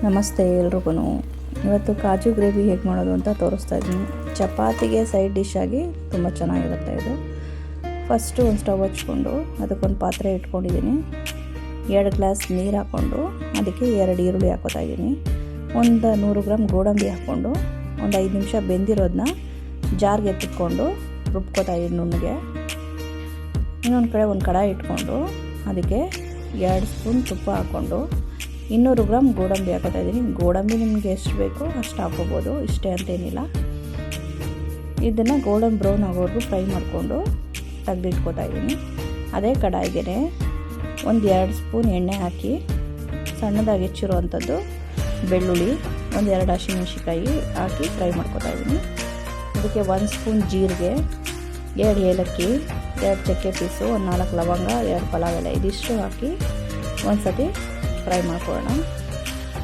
ನಮಸ್ತೆ ಎಲ್ರಿಗೂ. ಇವತ್ತು ಕಾಜು ಗ್ರೇವಿ ಹೇಗೆ ಮಾಡೋದು ಅಂತ ತೋರಿಸ್ತಾ ಇದ್ದೀನಿ. ಚಪಾತಿಗೆ ಸೈಡ್ ಡಿಶ್ ಆಗಿ ತುಂಬ ಚೆನ್ನಾಗಿರುತ್ತೆ ಇದು. ಫಸ್ಟು ಒಂದು ಸ್ಟವ್ ಹಚ್ಕೊಂಡು ಅದಕ್ಕೊಂದು ಪಾತ್ರೆ ಇಟ್ಕೊಂಡಿದ್ದೀನಿ. 2 ಗ್ಲಾಸ್ ನೀರು ಹಾಕ್ಕೊಂಡು ಅದಕ್ಕೆ 2 ಈರುಳ್ಳಿ ಹಾಕೋತಾ ಇದ್ದೀನಿ. ಒಂದು 100 ಗ್ರಾಮ್ ಗೋಡಂಬಿ ಹಾಕ್ಕೊಂಡು ಒಂದು 5 ನಿಮಿಷ ಬೆಂದಿರೋದನ್ನ ಜಾರ್ಗೆ ಎತ್ತಿಟ್ಕೊಂಡು ರುಬ್ಕೋತಾ ಇದ್ದೀನಿ ನುಣ್ಣಗೆ. ಇನ್ನೊಂದು ಕಡೆ ಒಂದು ಕಡಾಯಿ ಇಟ್ಕೊಂಡು ಅದಕ್ಕೆ 2 ಸ್ಪೂನ್ ತುಪ್ಪ ಹಾಕ್ಕೊಂಡು 200 ಗ್ರಾಮ್ ಗೋಡಂಬಿ ಹಾಕೋತಾ ಇದ್ದೀನಿ. ಗೋಡಂಬಿ ನಿಮಗೆ ಎಷ್ಟು ಬೇಕೋ ಅಷ್ಟು ಹಾಕೋಬೋದು, ಇಷ್ಟೇ ಅಂತೇನಿಲ್ಲ. ಇದನ್ನು ಗೋಲ್ಡನ್ ಬ್ರೌನ್ ಆಗೋವರೆಗೂ ಫ್ರೈ ಮಾಡಿಕೊಂಡು ತೆಗೆದಿಟ್ಕೋತಾ ಇದ್ದೀನಿ. ಅದೇ ಕಡಾಯಿಗೆ ಒಂದು 2 ಸ್ಪೂನ್ ಎಣ್ಣೆ ಹಾಕಿ ಸಣ್ಣದಾಗಿ ಹೆಚ್ಚಿರುವಂಥದ್ದು ಬೆಳ್ಳುಳ್ಳಿ, ಒಂದು 2 ಹಸಿಮೆಣಸಿಕಾಯಿ ಹಾಕಿ ಫ್ರೈ ಮಾಡ್ಕೋತಾ ಇದ್ದೀನಿ. ಅದಕ್ಕೆ 1 ಸ್ಪೂನ್ ಜೀರಿಗೆ, 2 ಏಲಕ್ಕಿ, 2 ಚಕ್ಕೆ ಪೀಸು, ಒಂದು 4 ಲವಂಗ, 2 ಪಲಾವ್ ಎಲೆ ಇದಿಷ್ಟು ಹಾಕಿ ಒಂದು ಸತಿ ಫ್ರೈ ಮಾಡ್ಕೊಳ್ಳೋಣ.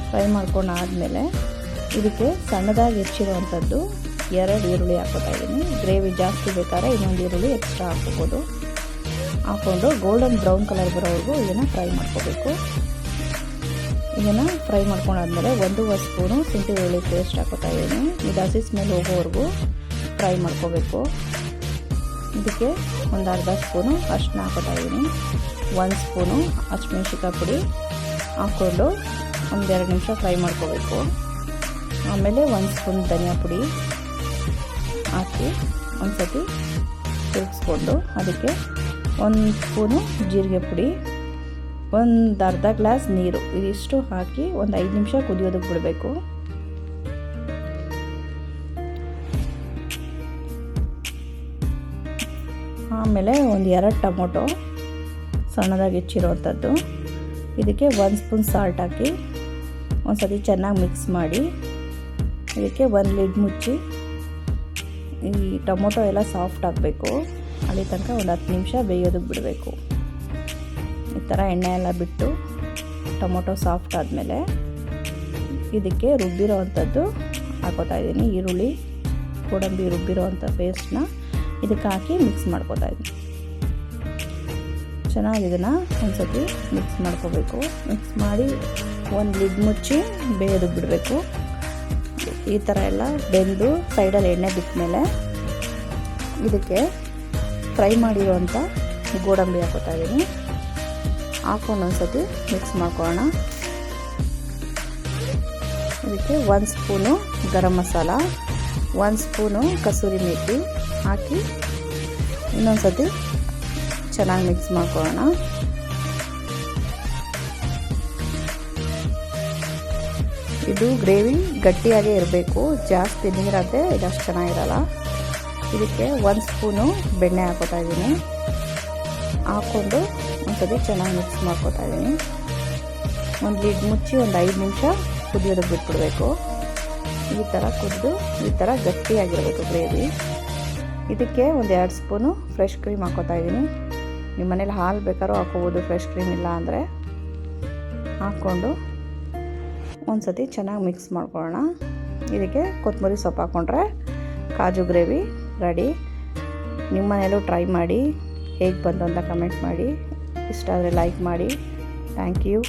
ಫ್ರೈ ಮಾಡ್ಕೊಂಡಾದಮೇಲೆ ಇದಕ್ಕೆ ಸಣ್ಣದಾಗಿ ಹೆಚ್ಚಿರುವಂಥದ್ದು 2 ಈರುಳ್ಳಿ ಹಾಕೋತಾ ಇದ್ದೀನಿ. ಗ್ರೇವಿ ಜಾಸ್ತಿ ಬೇಕಾದ್ರೆ ಇನ್ನೊಂದು ಈರುಳ್ಳಿ ಎಕ್ಸ್ಟ್ರಾ ಹಾಕ್ಕೋಬೋದು. ಹಾಕ್ಕೊಂಡು ಗೋಲ್ಡನ್ ಬ್ರೌನ್ ಕಲರ್ ಬರೋವರೆಗೂ ಇದನ್ನು ಫ್ರೈ ಮಾಡ್ಕೋಬೇಕು. ಇದನ್ನು ಫ್ರೈ ಮಾಡ್ಕೊಂಡಾದ್ಮೇಲೆ 1 ಸ್ಪೂನು ಶುಂಠಿ ಬೆಳ್ಳುಳ್ಳಿ ಪೇಸ್ಟ್ ಹಾಕೋತಾ ಇದ್ದೀನಿ. ಇದು ಹಸಿ ಸ್ಮೆಲ್ ಹೋಗೋವರೆಗೂ ಫ್ರೈ ಮಾಡ್ಕೋಬೇಕು. ಇದಕ್ಕೆ ಒಂದು ಅರ್ಧ ಸ್ಪೂನು ಅರಿಶಿನ ಹಾಕೋತಾ ಇದ್ದೀನಿ. 1 ಸ್ಪೂನು ಹಸಿಮೆಣಸಿಕಾಯಿ ಪುಡಿ ಹಾಕ್ಕೊಂಡು ಒಂದು 2 ನಿಮಿಷ ಫ್ರೈ ಮಾಡ್ಕೋಬೇಕು. ಆಮೇಲೆ 1 ಸ್ಪೂನ್ ಧನಿಯಾ ಪುಡಿ ಹಾಕಿ ಒಂದು ಸತಿ ತಿರುಗಿಸ್ಕೊಂಡು ಅದಕ್ಕೆ 1 ಸ್ಪೂನು ಜೀರಿಗೆ ಪುಡಿ, ಒಂದು ಅರ್ಧ ಗ್ಲಾಸ್ ನೀರು ಇದಿಷ್ಟು ಹಾಕಿ ಒಂದು 5 ನಿಮಿಷ ಕುದಿಯೋದಕ್ಕೆ ಬಿಡಬೇಕು. ಆಮೇಲೆ ಒಂದು 2 ಟೊಮೊಟೊ ಸಣ್ಣದಾಗಿ ಹೆಚ್ಚಿರೋವಂಥದ್ದು, ಇದಕ್ಕೆ 1 ಸ್ಪೂನ್ ಸಾಲ್ಟ್ ಹಾಕಿ ಒಂದು ಸತಿ ಚೆನ್ನಾಗಿ ಮಿಕ್ಸ್ ಮಾಡಿ ಇದಕ್ಕೆ ಒಂದು ಲಿಡ್ ಮುಚ್ಚಿ ಈ ಟೊಮೊಟೊ ಎಲ್ಲ ಸಾಫ್ಟ್ ಆಗಬೇಕು. ಅಲ್ಲಿ ತನಕ ಒಂದು 10 ನಿಮಿಷ ಬೇಯೋದಕ್ಕೆ ಬಿಡಬೇಕು. ಈ ಥರ ಎಣ್ಣೆ ಎಲ್ಲ ಬಿಟ್ಟು ಟೊಮೊಟೊ ಸಾಫ್ಟ್ ಆದಮೇಲೆ ಇದಕ್ಕೆ ರುಬ್ಬಿರೋ ಅಂಥದ್ದು ಹಾಕೋತಾ ಇದ್ದೀನಿ. ಈರುಳ್ಳಿ ಗೋಡಂಬಿ ರುಬ್ಬಿರೋ ಅಂಥ ಪೇಸ್ಟ್ನ ಇದಕ್ಕೆ ಹಾಕಿ ಮಿಕ್ಸ್ ಮಾಡ್ಕೋತಾ ಇದ್ದೀನಿ. ಚೆನ್ನಾಗಿ ಇದನ್ನು ಒಂದು ಸತಿ ಮಿಕ್ಸ್ ಮಾಡ್ಕೋಬೇಕು. ಮಿಕ್ಸ್ ಮಾಡಿ ಒಂದು ಲಿಡ್ ಮುಚ್ಚಿ ಬೇಯೋದಕ್ಕೆ ಬಿಡಬೇಕು. ಈ ಥರ ಎಲ್ಲ ಬೆಂದು ಸೈಡಲ್ಲಿ ಎಣ್ಣೆ ಬಿಟ್ಟ ಮೇಲೆ ಇದಕ್ಕೆ ಫ್ರೈ ಮಾಡಿರುವಂಥ ಗೋಡಂಬಿ ಹಾಕೋತಾ ಇದ್ದೀನಿ. ಹಾಕ್ಕೊಂಡು ಒಂದು ಸತಿ ಮಿಕ್ಸ್ ಮಾಡ್ಕೊಳ್ಳೋಣ. ಇದಕ್ಕೆ 1 ಸ್ಪೂನು ಗರಂ ಮಸಾಲ, 1 ಸ್ಪೂನು ಕಸೂರಿ ಮೇಥಿ ಹಾಕಿ ಇನ್ನೊಂದು ಸತಿ ಚೆನ್ನಾಗಿ ಮಿಕ್ಸ್ ಮಾಡ್ಕೊಳ್ಳೋಣ. ಇದು ಗ್ರೇವಿ ಗಟ್ಟಿಯಾಗೇ ಇರಬೇಕು, ಜಾಸ್ತಿ ನೀರಾದರೆ ಇದಷ್ಟು ಚೆನ್ನಾಗಿರಲ್ಲ. ಇದಕ್ಕೆ 1 ಸ್ಪೂನು ಬೆಣ್ಣೆ ಹಾಕೋತಾ ಇದ್ದೀನಿ. ಹಾಕ್ಕೊಂಡು ಒಂದ್ಸತಿ ಚೆನ್ನಾಗಿ ಮಿಕ್ಸ್ ಮಾಡ್ಕೋತಾ ಇದ್ದೀನಿ. ಒಂದು ಲಿಡ್ ಮುಚ್ಚಿ ಒಂದು 5 ನಿಮಿಷ ಕುದಿಯೋದಕ್ಕೆ ಬಿಟ್ಬಿಡಬೇಕು. ಈ ಥರ ಕುದಿದು ಈ ಥರ ಗಟ್ಟಿಯಾಗಿರಬೇಕು ಗ್ರೇವಿ. ಇದಕ್ಕೆ ಒಂದು 2 ಸ್ಪೂನು ಫ್ರೆಶ್ ಕ್ರೀಮ್ ಹಾಕೋತಾ ಇದ್ದೀನಿ. ನಿಮ್ಮ ಮನೇಲಿ ಹಾಲು ಬೇಕಾದ್ರೂ ಹಾಕೋಬೋದು, ಫ್ರೆಶ್ ಕ್ರೀಮ್ ಇಲ್ಲ ಅಂದರೆ. ಹಾಕ್ಕೊಂಡು ಒಂದು ಸತಿ ಚೆನ್ನಾಗಿ ಮಿಕ್ಸ್ ಮಾಡ್ಕೊಳ್ಳೋಣ. ಇದಕ್ಕೆ ಕೊತ್ತಂಬರಿ ಸೊಪ್ಪು ಹಾಕ್ಕೊಂಡ್ರೆ ಕಾಜು ಗ್ರೇವಿ ರೆಡಿ. ನಿಮ್ಮ ಮನೇಲೂ ಟ್ರೈ ಮಾಡಿ, ಹೇಗೆ ಬಂತು ಅಂತ ಕಮೆಂಟ್ ಮಾಡಿ. ಇಷ್ಟ ಆದರೆ ಲೈಕ್ ಮಾಡಿ. Thank you.